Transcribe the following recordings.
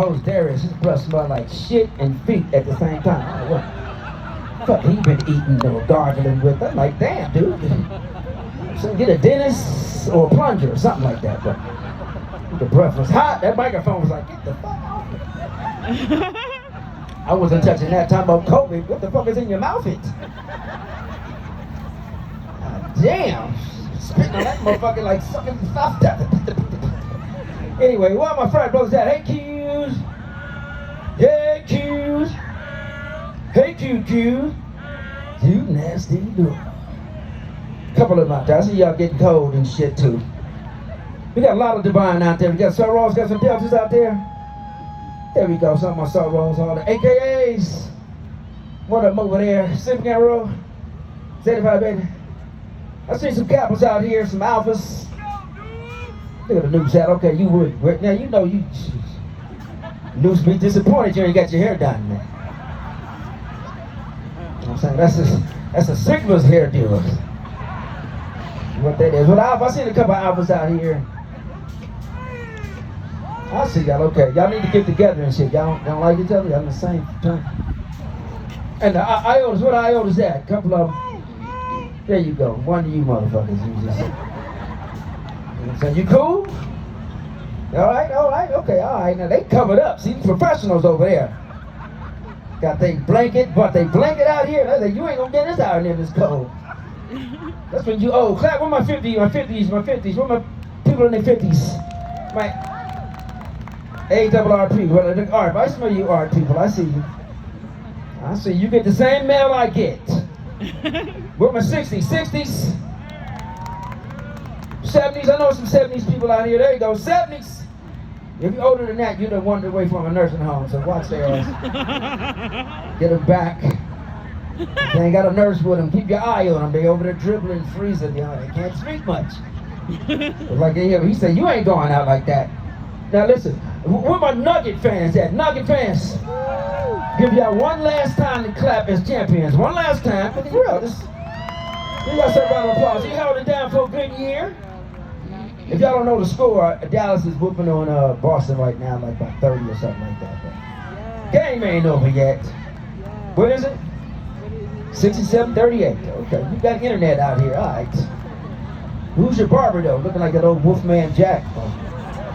host Darius, his breath smelled like shit and feet at the same time. I don't know what fuck he been eating or gargling with. I'm like, damn, dude. So get a dentist or a plunger or something like that. But the breath was hot. That microphone was like, get the fuck off me. I wasn't touching that time about COVID. What the fuck is in your mouth? It. Damn. Spitting on that motherfucker like sucking stuff. Anyway, where my frat brothers at? Hey, Q's. Yeah, Q's. Hey, QQ's. You nasty dude. Couple of them out there. I see y'all getting cold and shit too. We got a lot of divine out there. We got sorrows, got some deltas out there. There we go. Some of my sorrows, all the AKAs. What up over there? Civic Row. 75, baby. I see some Kappas out here, some Alphas. Look at the Noose hat. Okay, you would. Now, you know you... Noose be disappointed you ain't got your hair done, man. You know what I'm saying? That's a Sigma's hairdo. What that is. What Alpha? I seen a couple of Alphas out here. I see y'all. Okay, y'all need to get together and shit. Y'all don't like each other? Y'all in the same time. And the iotas, what iotas that? Couple of them. There you go. One of you motherfuckers. You just... So you cool? All right, okay, all right. Now they covered up. See, professionals over there. Got they blanket, but they blanket out here. They like, you ain't gonna get this out here in this cold. That's when you old. Clap, where my 50s, my 50s. Where my people in their 50s? My ARRP, well, the art. I smell you art people, I see you. I see you get the same mail I get. Where my 60s? 70s, I know some 70s people out here. There you go, 70s. If you're older than that, you're the one away from a nursing home, so watch their ass. Get them back. If they ain't got a nurse with them, keep your eye on them. They over there dribbling, freezing, you know, they can't speak much. Like he said, you ain't going out like that. Now listen, where my Nugget fans at? Nugget fans, give y'all one last time to clap as champions. One last time, for the real. Give y'all some round of applause. You held it down for a good year. If y'all don't know the score, Dallas is whooping on Boston right now, like by 30 or something like that. But game ain't over yet. What is it? 67-38. Okay, you got internet out here. All right. Who's your barber though? Looking like that old Wolfman Jack,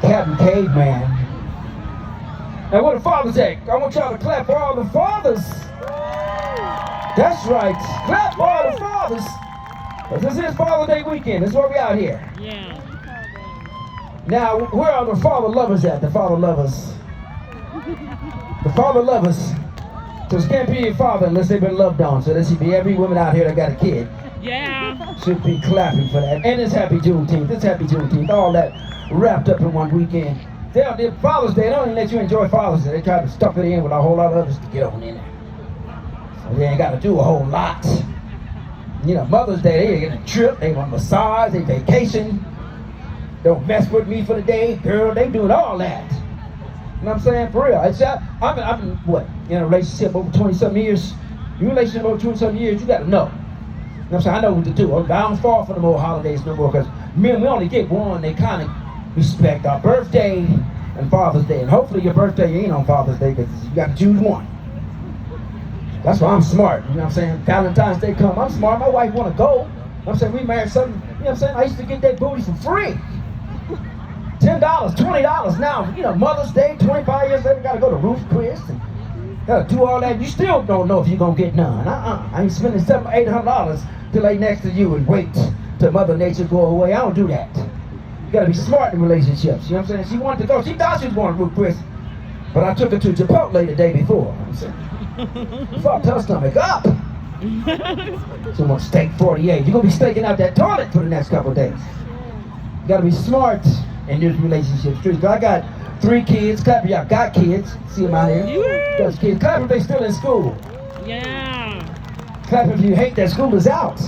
Captain Caveman. Now where the fathers at? I want y'all to clap for all the fathers. That's right. Clap for all the fathers. Cause this is Father Day weekend. That's why we out here. Yeah. Now, where are the father lovers at? The father lovers. The father lovers. Because can't be a father unless they've been loved on. So there should be every woman out here that got a kid. Yeah. Should be clapping for that. And it's Happy Juneteenth. It's Happy Juneteenth. All that wrapped up in one weekend. They Father's Day, they don't even let you enjoy Father's Day. They try to stuff it in with a whole lot of others to get on in there. So they ain't got to do a whole lot. You know, Mother's Day, they get a trip, they want a massage, they vacation. Don't mess with me for the day, girl. They doing all that. You know what I'm saying? For real. I've been what? In a relationship over 20-something years. You in a relationship over 20-something years, you got to know. You know what I'm saying? I know what to do. I don't fall for the more holidays no more because men, we only get one. They kind of respect our birthday and Father's Day. And hopefully your birthday ain't on Father's Day because you got to choose one. That's why I'm smart. You know what I'm saying? Valentine's Day come, I'm smart. My wife want to go. You know what I'm saying? We married something. You know what I'm saying? I used to get that booty for free. $10, $20 now. You know, Mother's Day, 25 years later, gotta go to Ruth Chris and gotta do all that. You still don't know if you're gonna get none. I ain't spending $700, $800 to lay next to you and wait till Mother Nature go away. I don't do that. You gotta be smart in relationships. You know what I'm saying? She wanted to go. She thought she was going to Ruth Chris, but I took her to Chipotle the day before. Fucked her stomach up. She wants steak 48. You're gonna be staking out that toilet for the next couple of days. You gotta be smart in this relationship. I got 3 kids. Clap if y'all got kids. See them out here. Got kids. Clap if they still in school. Yeah. Clap if you hate that school is out.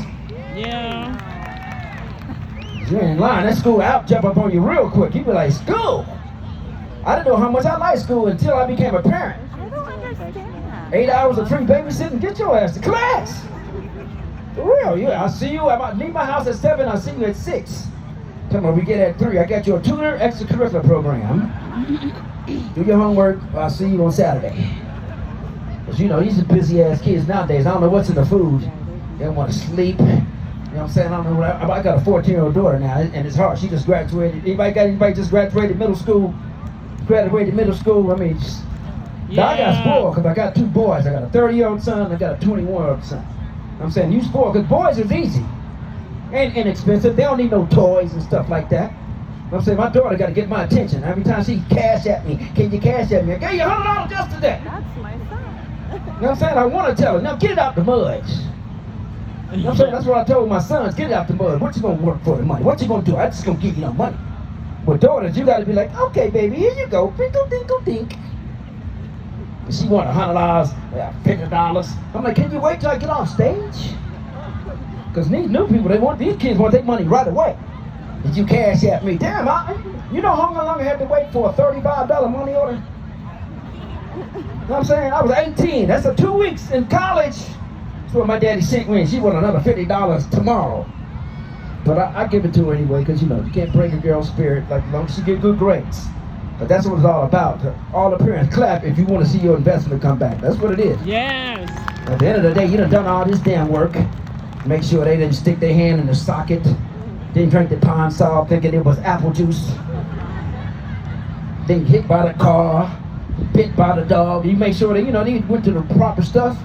Yeah. You ain't lying. That school out jump up on you real quick. You be like, school? I didn't know how much I liked school until I became a parent. I don't understand that. 8 hours of free babysitting. Get your ass to class. For real. Yeah, I'll see you. I leave my house at 7. I'll see you at 6. Come on, we get at 3. I got you a tutor extracurricular program. Do your homework. I'll see you on Saturday. Because, you know, these are busy-ass kids nowadays. I don't know what's in the food. They don't want to sleep. You know what I'm saying? I don't know what I got a 14-year-old daughter now, and it's hard. She just graduated. Anybody just graduated middle school? Graduated middle school? I mean, just, now I got spoiled because I got two boys. I got a 30-year-old son and I got a 21-year-old son. I'm saying you spoiled because boys is easy and inexpensive. They don't need no toys and stuff like that. I'm saying my daughter got to get my attention. Every time she cash at me, can you cash at me? I gave you $100 just today. That's my son. You know what I'm saying? I want to tell her, now get it out the mud. You know what I'm saying? That's what I told my sons, get it out the mud. What you going to work for the money? What you going to do? I just going to give you no money. With daughters, you got to be like, okay, baby, here you go. Pinkle, dinkle, dink. She want $100, $50. I'm like, can you wait till I get off stage? Because these new people, these kids want their money right away. Did you cash at me? Damn, you know how long I had to wait for a $35 money order? You know what I'm saying? I was 18. That's 2 weeks in college. That's what my daddy sent me. She want another $50 tomorrow. But I give it to her anyway, because, you know, you can't break a girl's spirit like as long as she get good grades. But that's what it's all about. All the parents clap if you want to see your investment come back. That's what it is. Yes. At the end of the day, you done all this damn work. Make sure they didn't stick their hand in the socket. Didn't drink the pine sol thinking it was apple juice. Didn't hit by the car. Bit by the dog. You make sure that, you know, they went to the proper stuff.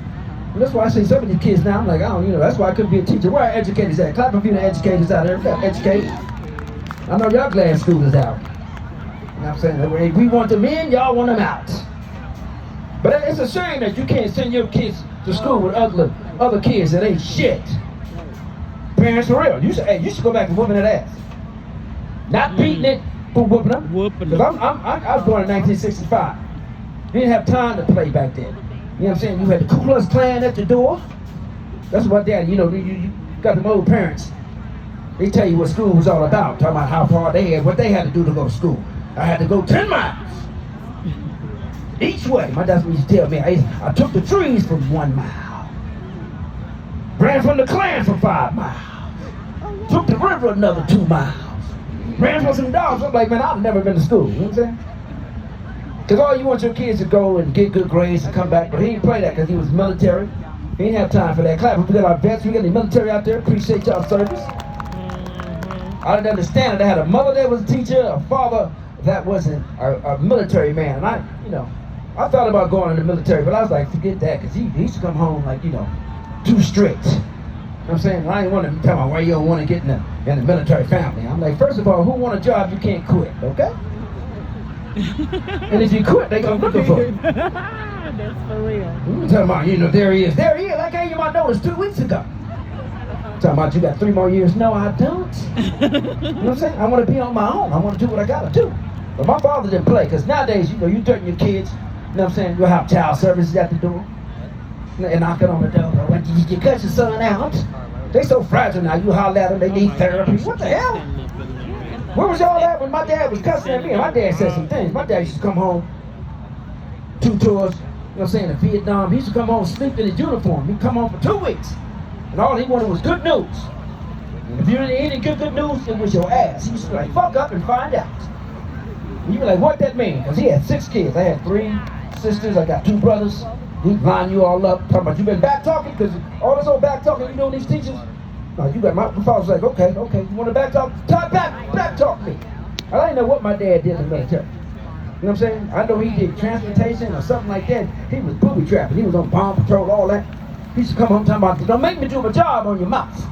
And that's why I say some of these kids now, I'm like, I don't, you know, that's why I couldn't be a teacher. Where are educators at? Clap if you're the educators out there. Educate. I know y'all glad school is out. You know what I'm saying? If we want them in, y'all want them out. But it's a shame that you can't send your kids to school with other kids that ain't shit. Parents, for real. You should go back to whooping that ass. Not beating it, but whooping them. Because I was born in 1965. You didn't have time to play back then. You know what I'm saying? You had the Ku Klux Klan at the door. That's what daddy, you know, you got them old parents. They tell you what school was all about. Talking about how far they had, what they had to do to go to school. I had to go 10 miles each way. My dad used to tell me, I took the trees for 1 mile. Ran from the Klan for 5 miles. Took the river another 2 miles. Ran from some dogs. I'm like, man, I've never been to school. You know what I'm saying? Because all you want your kids to go and get good grades and come back. But he didn't play that because he was military. He didn't have time for that. Clap, we got our vets, we got the military out there. Appreciate y'all service. I didn't understand it. I had a mother that was a teacher, a father that wasn't a military man. And I thought about going in the military, but I was like, forget that, because he used to come home like, too strict. You know what I'm saying? I didn't want to tell him why you don't want to get in the military family. I'm like, first of all, who want a job you can't quit, okay? And if you quit, they gonna look for you. That's for real. We talking about, there he is. There he is. I gave you my notice 2 weeks ago. Talking about you got 3 more years. No, I don't. You know what I'm saying? I want to be on my own. I want to do what I gotta do. But my father didn't play, because nowadays, you threaten your kids. You know what I'm saying? You'll have child services at the door. And knocking on the door. When you cut your son out, they so fragile now. You holler at them, they need therapy. What the hell? Where was y'all at when my dad was cussing at me? And my dad said some things. My dad used to come home 2 tours, you know what I'm saying, in Vietnam. He used to come home, sleep in his uniform. He'd come home for 2 weeks. And all he wanted was good news. And if you didn't get good news, it was your ass. He used to be like, fuck up and find out. And you be like, what that mean? Because he had 6 kids. I had 3 sisters. I got 2 brothers. He'd line you all up. Talking about, you been back talking? Because all this old back talking you doing these teachers? No, you got my father was like, okay. You want to back talk? Back talk me. I didn't know what my dad did in the military. You know what I'm saying? I know he did transportation or something like that. He was booby trapping. He was on bomb patrol, all that. He used to come home talking about, don't make me do my job on your mouth.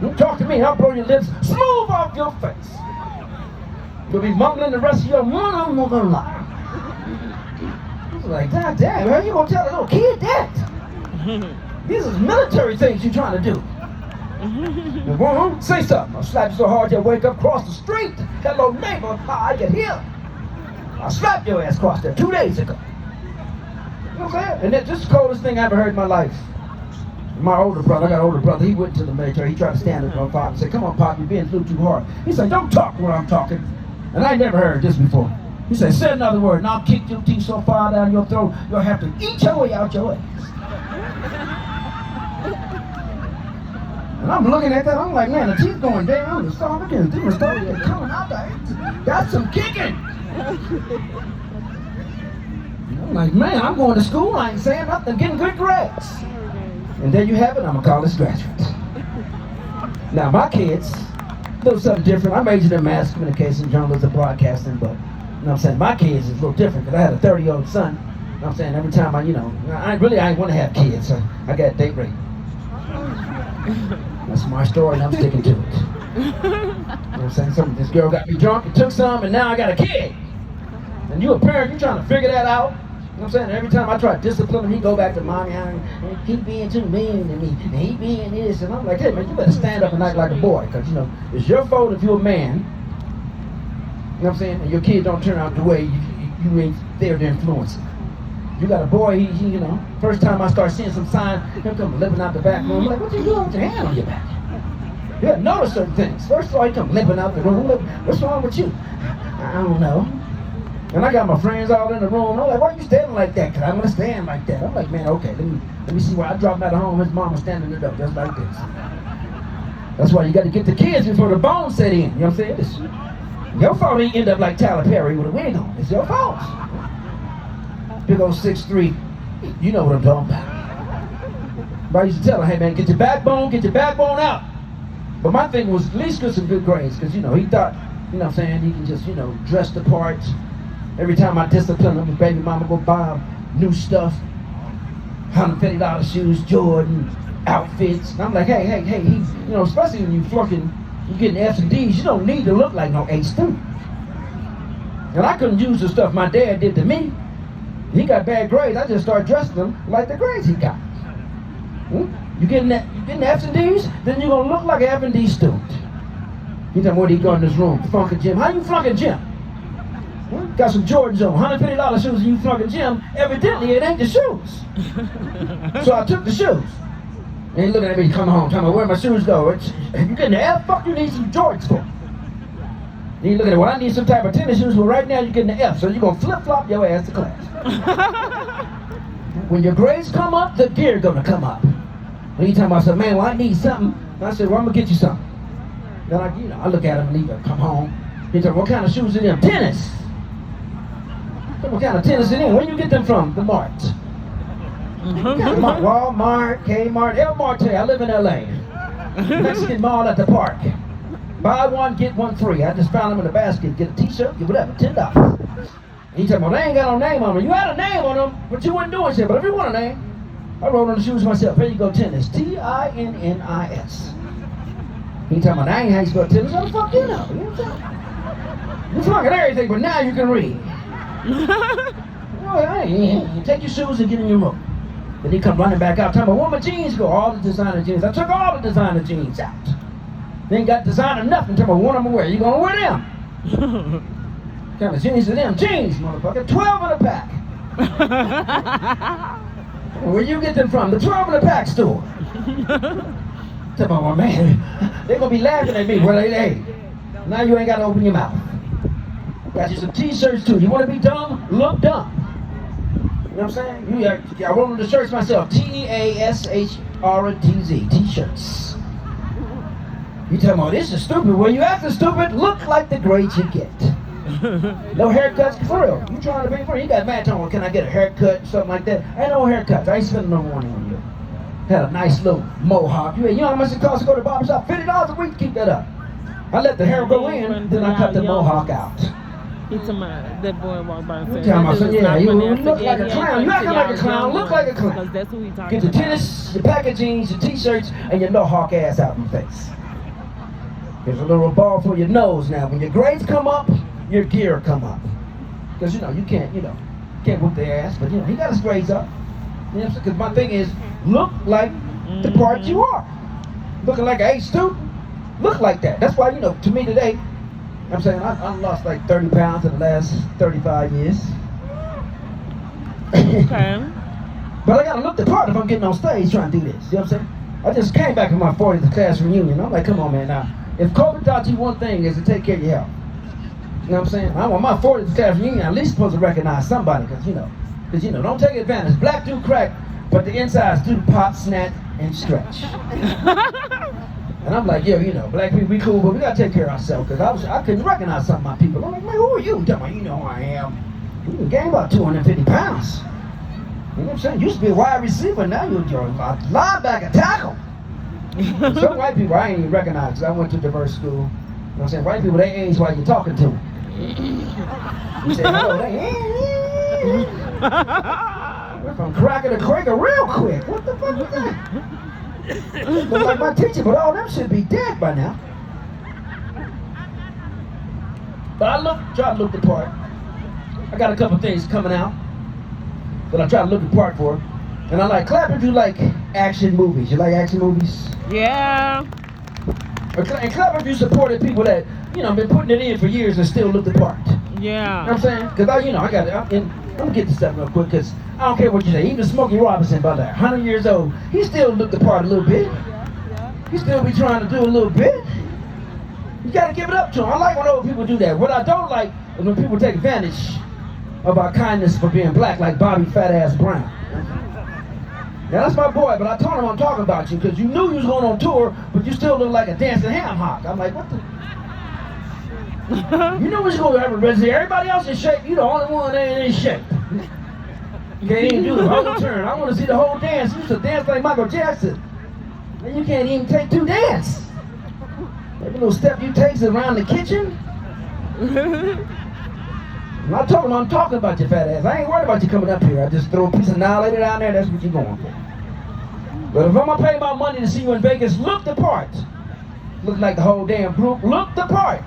Don't talk to me, I'll blow your lips smooth off your face. You'll be mumbling the rest of your life. I was like, God damn, how you gonna tell a little kid that? These are military things you're trying to do. Say something. I'll slap you so hard you'll wake up across the street. Hello, neighbor, how I get here? I slapped your ass across there 2 days ago. You know what I'm saying? And that's just the coldest thing I ever heard in my life. My older brother, I got an older brother, he went to the military. He tried to stand up to my father and say, come on, Pop, you're being a little too hard. He said, don't talk when I'm talking. And I never heard this before. He said, say another word, and I'll kick your teeth so far down your throat, you'll have to eat your way out your ass. And I'm looking at that, I'm like, man, the teeth going down, the esophagus, the esophagus coming out there. That's some kicking. I'm like, man, I'm going to school, I ain't saying nothing, getting good grades. And there you have it, I'm a college graduate. Now, my kids, a little something different. I majored in mass communication, journalism, broadcasting, but, you know what I'm saying, my kids is a little different, because I had a 30-year-old son. You know what I'm saying, every time I ain't want to have kids, so I got a date rape. That's my story, and I'm sticking to it. You know what I'm saying, this girl got me drunk and took some, and now I got a kid. And you a parent, you trying to figure that out. You know what I'm saying? Every time I try to discipline him, he go back to mommy, he being too mean to me, and he being this, and I'm like, hey man, you better stand up and act like a boy, because it's your fault if you're a man, you know what I'm saying, and your kid don't turn out the way you ain't there to influence him. You got a boy, he first time I start seeing some signs, him come limping out the back room, I'm like, what you doing with your hand on your back? You gotta notice certain things. First of all, he come limping out the room, what's wrong with you? I don't know. And I got my friends all in the room. I'm like, why are you standing like that? Because I'm going to stand like that. I'm like, man, okay, let me see where I drop him out of home. His mama standing in the door just like this. That's why you got to get the kids before the bones set in. You know what I'm saying? It's your fault he end up like Tyler Perry with a wig on. It's your fault. Big old 6'3". You know what I'm talking about. But I used to tell him, hey, man, get your backbone out. But my thing was at least get some good grades because, he thought, you know what I'm saying, he can just, dress the part. Every time I discipline him, his baby mama go buy him new stuff, $150 shoes, Jordan, outfits. And I'm like, hey, especially when you getting F's and D's, you don't need to look like no A student. And I couldn't use the stuff my dad did to me. He got bad grades, I just started dressing him like the grades he got. You getting F's and D's, then you're gonna look like an F and D student. He tell me where he go in this room, flunking gym. How you flunking gym? Got some Jordans on, $150 shoes, and you flunking gym. Evidently, it ain't the shoes. So I took the shoes. And he looking at me, coming home, telling me, where my shoes go? You getting the F? Fuck, you need some Jordans for. And he looking at, well, I need some type of tennis shoes. Well, right now, you're getting the F, so you're going to flip-flop your ass to class. When your grades come up, the gear gonna come up. When he talking about, I said, man, well, I need something. And I said, well, I'm gonna get you something. Then I look at him and he come home. He said, what kind of shoes are them? Tennis. What kind of tennis are them? Where you get them from? The Mart. Walmart, Kmart, El Marte. I live in LA. Mexican Mall at the park. Buy one, get one free. I just found them in the basket. Get a t-shirt, get whatever, $10. He said, well, they ain't got no name on them. You had a name on them, but you wouldn't do it. He said, but if you want a name, I wrote on the shoes myself. Here you go, tennis. T-I-N-N-I-S. He told me, I ain't how you spell tennis. What the fuck you know? You know what I'm saying? You fucking everything, but now you can read. You take your shoes and get in your room. Then he come running back out, telling me, where my jeans go? All the designer jeans. I took all the designer jeans out. They ain't got designer nothing. Tell me, what I'm gonna wear? You gonna wear them? What kind of jeans are them? Jeans, motherfucker. 12 in a pack. Where you get them from? The 12 in a pack store. Tell me, well, man, they're gonna be laughing at me. Well, hey, now you ain't gotta open your mouth. Got you some t-shirts too. You wanna be dumb? Look dumb. You know what I'm saying? I wrote on the shirts myself. T-A-S-H-R-T-Z. T-shirts. You tell me, oh, this is stupid. Well, you acting stupid. Look like the grades you get. No haircuts for real. You trying to be free? You got mad talking, can I get a haircut, something like that? Ain't no haircuts. I ain't spending no money on you. Had a nice little mohawk. You know how much it costs to go to the barber shop? $50 a week to keep that up. I let the hair go in, then I cut the mohawk out. He told me that boy walked by and said, you look like a clown. You acting like a clown. Look like a clown. Because that's who he talking Get your tennis, your pack of jeans, your t-shirts, and your mohawk ass out in your face. There's a little ball for your nose now. When your grades come up, your gear come up. Because, you can't whoop their ass. But, he got his grades up. You know what I'm saying? Because my thing is, look like the part you are. Looking like an A student, look like that. That's why, to me today, I'm saying I lost like 30 pounds in the last 35 years. Okay. But I got to look the part if I'm getting on stage trying to do this. You know what I'm saying? I just came back from my 40th class reunion. I'm like, come on, man. Now, if COVID taught you one thing is to take care of your health. You know what I'm saying? I want my 40th class reunion, at least supposed to recognize somebody, because don't take advantage. Black do crack, but the insides do pop, snap, and stretch. And I'm like, yo, you know, black people, we cool, but we gotta take care of ourselves. Because I couldn't recognize some of my people. I'm like, man, who are you? Tell me, you know who I am. You gained about 250 pounds. You know what I'm saying? Used to be a wide receiver, now you're a linebacker tackle. Some white people I ain't even recognize because I went to diverse school. You know what I'm saying? White people, they age while you're talking to them. You say hello, they we're from cracker to cracker real quick. What the fuck was that? Look like my teacher, but all them should be dead by now. But I try to look the part. I got a couple things coming out that I try to look the part for. And I like, clap if you like action movies. You like action movies? Yeah. And clap if you supported people that, you know, been putting it in for years and still look the part. Yeah. You know what I'm saying? Because I'm gonna get this stuff real quick because I don't care what you say. Even Smokey Robinson, about that 100 years old, he still looked the part a little bit. He still be trying to do a little bit. You gotta give it up to him. I like when old people do that. What I don't like is when people take advantage of our kindness for being black, like Bobby Fat Ass Brown. Now that's my boy, but I told him I'm talking about you because you knew you was going on tour, but you still look like a dancing ham hock. I'm like, what the? You know what's going to happen, Reggie? Everybody else in shape, you the only one that ain't in shape. You can't even do the whole turn. I want to see the whole dance. You used to dance like Michael Jackson. And you can't even take two dance. Every little step you take is around the kitchen. And I told him I'm talking about your fat ass. I ain't worried about you coming up here. I just throw a piece of annihilator down there, that's what you're going for. But if I'm gonna pay my money to see you in Vegas, look the part. Look like the whole damn group, look the part.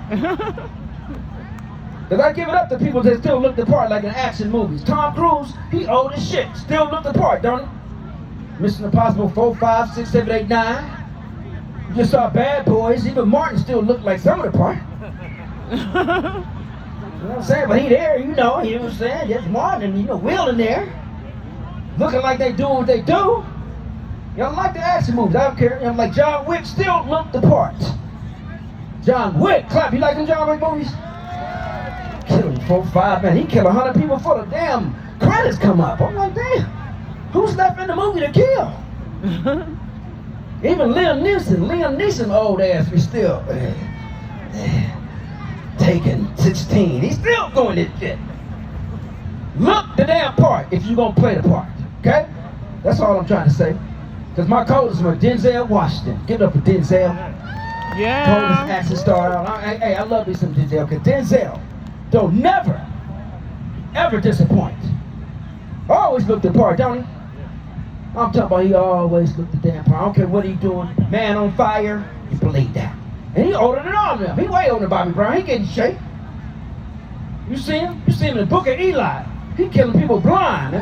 Cause I give it up to people that still look the part like in action movies. Tom Cruise, he old as shit, still look the part, don't he? Mission Impossible 4, 5, 6, 7, 8, 9. You just saw Bad Boys, even Martin still looked like some of the part. You know what I'm saying? But he there, you know what I'm saying? Just Martin, you know, Will in there. Looking like they doing what they do. You don't like the action movies, I don't care. You know, like John Wick still looked the part. John Wick, clap, you like them John Wick movies? Killing 4, 5, man, he killed 100 people before the damn credits come up. I'm like, damn, who's left in the movie to kill? Even Liam Neeson old ass be still taking 16. He's still doing this shit. Look the damn part if you're gonna play the part, okay? That's all I'm trying to say. Because my code is from Denzel Washington. Give it up for Denzel. Yeah. Coldest action star out. Hey, I love me some Denzel, because Denzel don't never, ever disappoint. Always look the part, don't he? I'm talking about he always look the damn part. I don't care what he doing. Man on fire, you believe that. And he older than all of them. He way older than Bobby Brown. He getting shape. You see him? You see him in the Book of Eli. He killing people blind.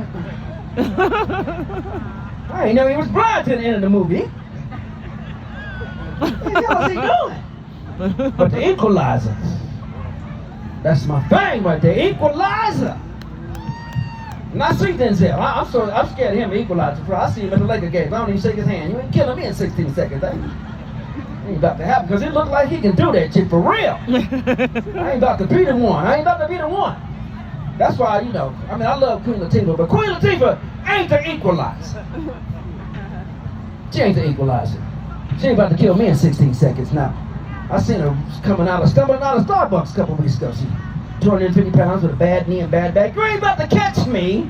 I ain't know he was blind to the end of the movie. What the hell is he doing? But the Equalizer. That's my thing right there. Equalizer. And I see Denzel. I'm scared of him, Equalizer. I see him at the Laker games. I don't even shake his hand. You ain't killing me in 16 seconds. Ain't about to happen because it looked like he can do that shit for real. I ain't about to be the one. That's why, you know, I mean, I love Queen Latifah, but Queen Latifah ain't the equalizer. She ain't the equalizer. She ain't about to kill me in 16 seconds now. I seen her stumbling out of Starbucks a couple weeks ago. She 250 pounds with a bad knee and bad back. You ain't about to catch me